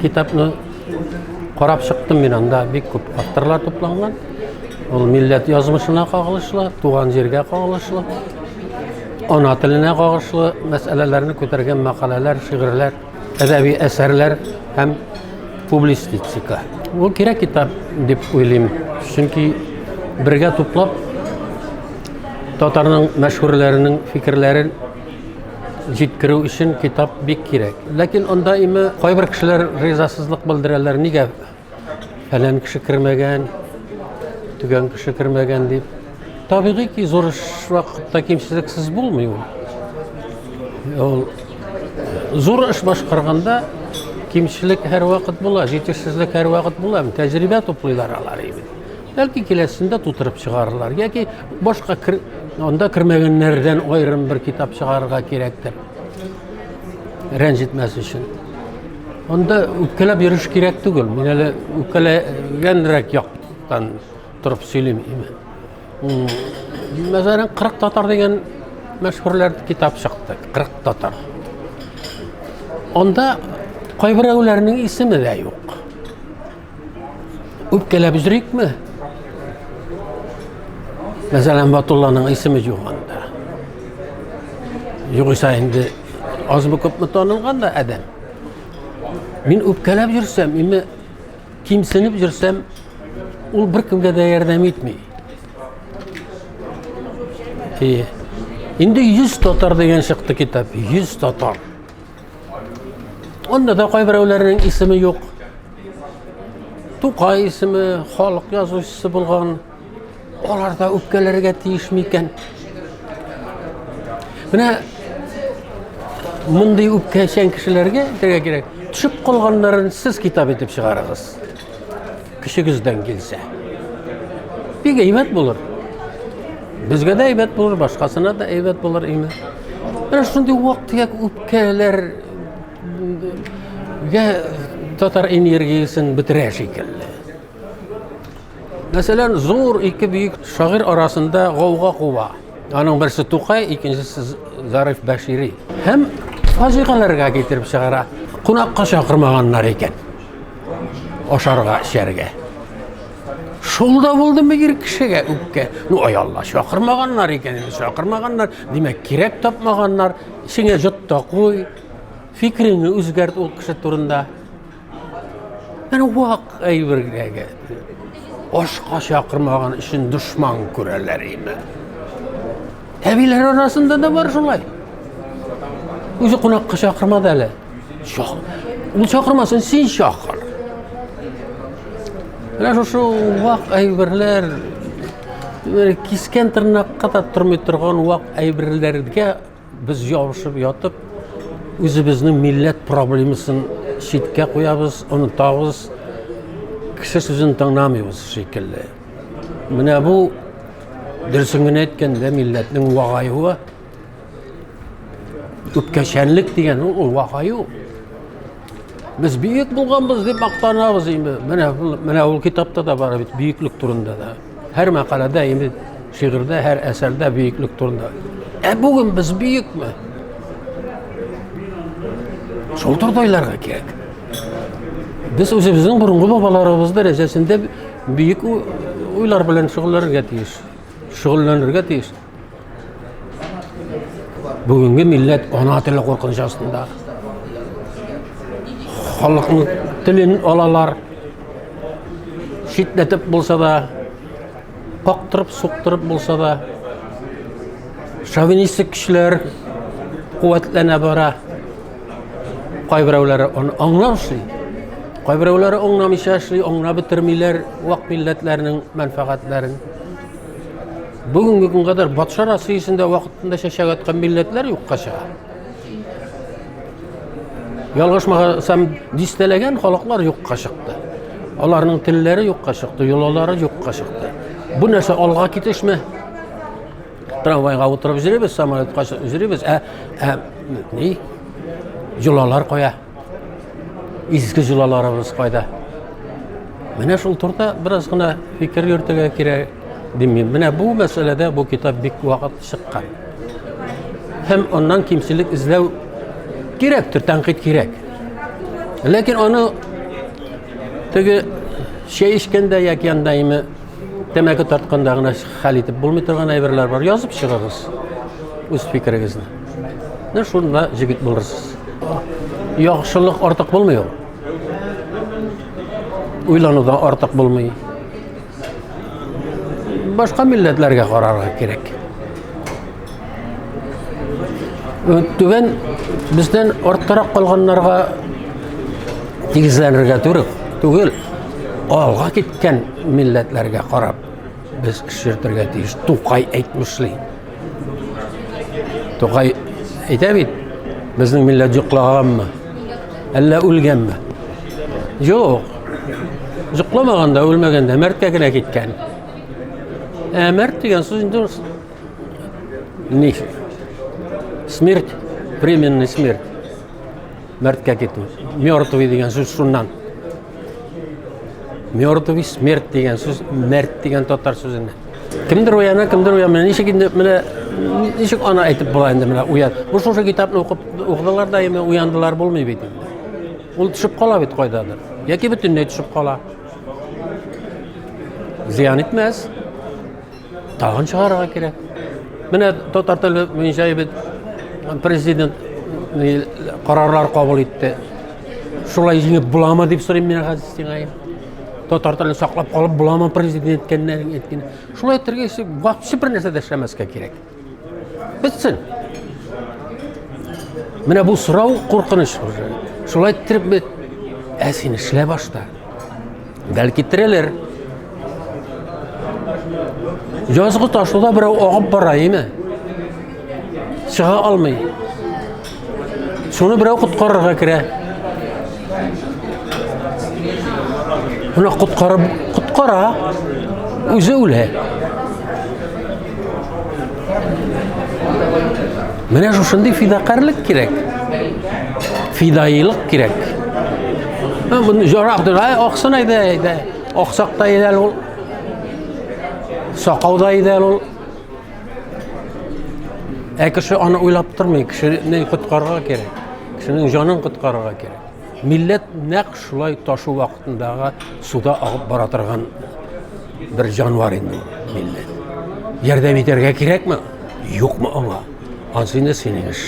Kitapны карап чыктым мин, анда бик күп авторлар тупланган. Ул милләт язмышына кагылышлы, туган җиргә кагылышлы, ана теленә кагылышлы мәсьәләләрне күтәргән мәкаләләр, шигырьләр, әдәби әсәрләр һәм публицистика. Ул кирәк китап дип уйлыйм. Чөнки бергә туплап татарның мәшһүрләренең фикерләрен җиткерү өчен китап бик кирәк. Ләкин анда име кайбер кешеләр ризасызлык белдерәләр. Нигә фәлән кеше кермәгән, түгән кеше кермәгән дип. Табигый ки, зур вакытта кимчелексез булмый ул. Ул зур эш башкарганда кимчелек һәр вакыт була, җитешсезлек һәр вакыт була. Тәҗрибә туплыйлар алар иде. Бәлки киләсендә тутырып чыгарырлар. Яки башка анда кермәгәннәрдән аерым бер китап чыгарырга кирәктер. Рәнҗетмәс өчен. Анда үпкәләп йөриш кирәк түгел. Мин әле үпкәләгәнрәк яктан торып сөйлим име. Мәсәлән, 40 татар дигән мәшһүрләр китап чыкты. 40 татар. Анда кайберәүләрнең исеме дә юк. Үпкәләп йөрикме? Мәсәлән, Батулланың исеме юк анда. Югыйсә инде азмы күпме танылган да адәм. Мин үпкәләп йөрсәм, име кимсенеп йөрсәм, ул беркемгә дә ярдәм итми. Инде 100 татар дигән чыкты китап, 100 татар. Анда да кайберәүләрнең исеме юк. Тукай исеме, халык язучысы булган. Алар да үпкәләргә тиешме икән? Менә мондый үпкәчән кешеләргә кирәк. Төшеп калганнарын сез китап итеп чыгарыгыз. Кешегездән килсә. Бик әйбәт булыр. Безгә дә әйбәт булыр, башкасына да әйбәт булыр име. Менә шундый вакытка үпкәләр татар энергиясын бетерә шикелле. Мәсәлән, зур ике бөек шагыйрь арасында гауга куа. Аның берсе Тукай, икенчесе Зариф Башири. Һәм фаҗигаларга китереп чыгара. Кунакка чакырмаганнар икән. Ашарга, эчәргә. Шулда булдымы бер кешегә үпкә? Ай Алла, чакырмаганнар икән, чакырмаганнар. Димәк, кирәк тапмаганнар. Сиңа җотта куй. Фикреңне үзгәрт ул кеше турында. Менә вак әйбергә. Ашка чакырмаган өчен душман күрәләр име. Әбиләр арасында да бар шулай. Үзе кунакка чакырмады әле. Ул чакырмасын, син чакыр. Менә шушы вак әйберләр, кискән тырнакка да тормый торган вак әйберләргә без ябышып ятып, үзебезнең милләт проблемасын читкә куябыз, онытабыз, кеше сүзен тыңламыйбыз шикелле. Менә бу дөресен генә әйткәндә милләтнең вагаюы, үпкәчәнлек дигән ул вагаю. Без бийек булганбыз дип мактанабыз инде. Менә ул китапта да бар бит бийеклек турында да. Һәр мәкаләдә инде шигырьдә, һәр әсәрдә бийеклек турында. Бүген без бийекме? Шул турдайларга кирәк. Без үзебезнең бурынгы бабаларыбыз дәрәҗәсендә бийек уйлар белән шөгыльләнергә тиеш. Бүгенге милләт ана теле куркыныч астында. Халыкның телен алалар. Шитләтеп булса да, кактырып, суктырып булса да, шовинистик кешеләр куәтләнә бара. Кайберәүләре аңлаушый. Кайберәүләре аңламыйча эшли, аңлап бетермиләр вак милләтләрнең мәнфәгатьләрен. Бүгенге көнгә кадәр батша Россиясендә вакытында чәчәк аткан милләтләр юкка чыга. Ялгышмасам, дистәләгән халыклар юкка чыкты. Аларның телләре юкка чыкты, юллары юкка чыкты. Бу нәрсә алга китешме? Трамвайга утырып йөрибез, самолетка йөрибез. Ни? Юллар кая? Изге юлларыбыз кайда? Менә шул турда бераз гына фикер йөртергә кирәк. Димим, менә бу мәсьәләдә бу китап бик вакыт чыккан. Һәм аннан кимчелек эзләү кирәктер, тәнкыйть кирәк. Ләкин аны Теге шәй эчкәндә яки андаймы тәмәке тартканда гына хәл итеп булмый торган әйберләр бар. Язып чыгыгыз үз фикерегезне. Менә шунда җигит булырсыз. Яхшылык артык булмый ул. Уйланудан артык булмый. Башка милләтләргә карарга кирәк. Түбән бездән арттарак калганнарга тигезләнергә түгел. Алга киткән милләтләргә карап без эш йөртергә тиеш. Тукай әйтмешли. Тукай әйтә бит, безнең милләт йоклаганмы? Әллә үлгәнме? Юк. Йокламаганда, үлмәгәндә мәрткә генә киткән. Мәрт дигән сүз инде ни? Смерть, временный смерть. Мәрткә китү. Мертвый дигән сүз шуннан. Мертвый смерть дигән сүз, мәрт дигән татар сүзеннән. Кемдер уяна, кемдер уянмый. Ничек аны әйтеп була инде менә уян. Бу шушы китапны укыдылар да, эме уяндылар булмый бит инде. Ул төшеп кала бит кайдадыр. Яки бөтенләй төшеп кала. Зыян итмәс. Тагын чыгарга кирәк. Менә татар теле буенча бит президент карарлар кабул итте. Шулай җиңеп буламы дип сорыйм мин Газизтиңа. Татар телен саклап калып буламы президент әйткән. Шулай әйтергә вакытчы бер нәрсә дә эшләмәскә кирәк. Бетсен. Менә бу сорау куркыныч. Шулай иттереп бит. Син эшлә башта. Бәлки терелер. Язгы ташлыда берәү агып бара, име? Чыга алмый. Шуны берәү коткарырга керә. Уны коткара, үзе үлә. Менә шушындый фидакарлык кирәк. Фидаилык кирәк. Буны жарактыр, аксын әйдә. Аксакта идәл ул. Сакауда идәл ул. Кеше аны уйлап тормый, кешене коткарырга кирәк. Кешенең җанын коткарырга кирәк. Милләт нәкъ шулай ташу вакытындагы суда агып бара торган бер җанвар инде милләт. Ярдәм итәргә кирәкме? Юкмы аңа? Ансы инде синең эш.